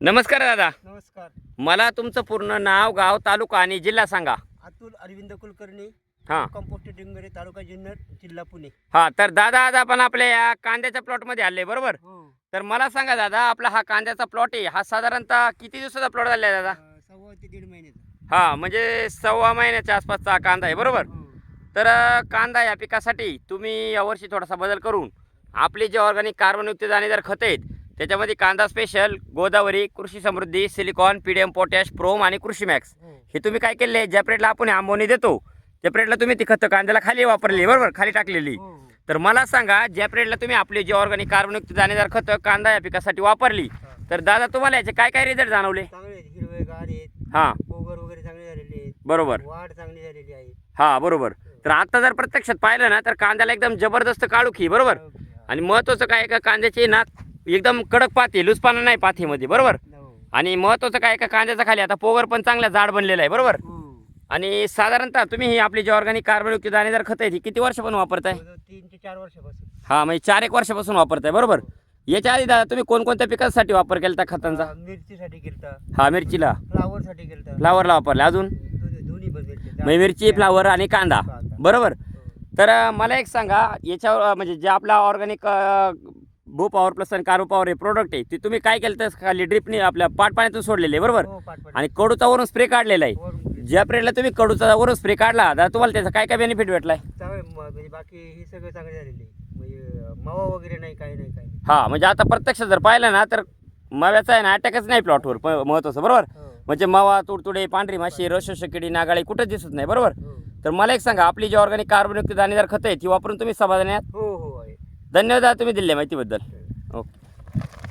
नमस्कार दादा. नमस्कार. मला तुमचं पूर्ण नाव, गाव, तालुका आणि जिल्हा सांगा. अतुल अरविंद कुलकर्णी, हां कंपोस्ट डिंगरे, तालुका जुन्नर, जिल्हा पुणे. हां तर दादा आज आपण आपल्या या कांद्याच्या प्लॉटमध्ये आले बरोबर. हो. तर मला सांगा दादा, आपला हा कांद्याचा प्लॉट आहे, हा साधारणतः किती दिवसाचा प्लॉट झाला आहे दादा? 1.25 ते 1.5 महिन्याचा. हां म्हणजे 1.25 महिन्याच्या आसपासचा हा कांदा आहे बरोबर. हो. तर कांदा या पिकासाठी तुम्ही यावर्षी थोडासा बदल करून आपली जे ऑर्गॅनिक कार्बनयुक्त दाणेदार खतं आहेत त्याच्यामध्ये कांदा स्पेशल, गोदावरी, कृषी समृद्धी, सिलिकॉन, पीडीएम, पोटॅश, प्रोम आणि कृषी मॅक्स हो. हे तुम्ही काय केले, ज्या प्रेटला आपण आंबोनी देतो त्या प्रेटला तुम्ही ती खतं कांद्याला खाली वापरली बरोबर, खाली टाकलेली. हो. तर मला सांगा, ज्या प्रेटला तुम्ही आपली जे ऑर्गॅनिक कार्बनयुक्त दाणेदार खतं कांदा या पिकासाठी वापरली, तर दादा तुम्हाला याचे काय काय रिझल्ट जाणवले? चांगले आहेत, हिरवेगार आहेत, हां पोगर वगैरे चांगले झालेले आहेत, बरोबर. वाढ चांगली झालेली आहे. हां बरोबर. तर आता जर प्रत्यक्षात पाहिलं ना तर कांद्याला एकदम जबरदस्त काळुखी बरोबर. आणि महत्त्वाचं काय का कांद्याची ना एकदम कडक पाती, लुसपाना नाही पाथीमध्ये बरोबर. हो. आणि महत्त्वाचं काय का कांद्याचा खाली आता पोगर पण चांगला जाड बनलेला आहे बरोबर. हो. आणि साधारणतः तुम्ही ही आपली जी ऑर्गॅनिक कार्बनयुक्त दाणेदार खतं आहे ती किती वर्षापासून वापरताय? 3 ते 4 वर्षापासून. हां म्हणजे 4-1 वर्षापासून वापरताय बरोबर. याच्या आधी दादा तुम्ही कोणकोणत्या पिकांसाठी वापर केला खतांचा? मिरचीसाठी केलता, हा मिरचीला, फ्लावरसाठी केलता, फ्लावरला वापरला, अजून दोन्ही पण मिरची. म्हणजे मिरची, फ्लावर आणि कांदा बरोबर. तर मला एक सांगा, याच्यावर म्हणजे जे आपला ऑर्गॅनिक भू पॉवर प्लस आणि कार्बो पॉवर हे प्रोडक्ट आहे ते तुम्ही काय केलं तर खाली ड्रिपने आपल्या पाण्यातून सोडलेले बरोबर. हो, पाट-पाट. आणि कडूचा वरून स्प्रे काढलेला आहे. वरून ज्या पिरियडला तुम्ही कडूचा वरून स्प्रे काढला तर तुम्हाला त्याचा काय काय बेनिफिट भेटलाय? चांगले म्हणजे बाकी हे सगळं चांगले झालेले आहे. म्हणजे मावा वगैरे नाही, काही नाही, काही नाही. हां म्हणजे आता प्रत्यक्ष जर पाहिलं ना तर माव्याचा आहे ना अटॅकच नाही प्लॉटवर महत्त्वाचं बरोबर. हो. म्हणजे मावा, तुडतुडे, पांढरी माशी, रसशोषक नागाळी कुठंच दिसत नाही बरोबर. हो. तर मला एक सांगा, आपली जी ऑर्गॅनिक कार्बनयुक्त दाणेदार खतं आहे ती वापरून तुम्ही समाधानी आहात? हो, हो आहे. धन्यवाद तुम्ही दिलेल्या माहितीबद्दल. ओके.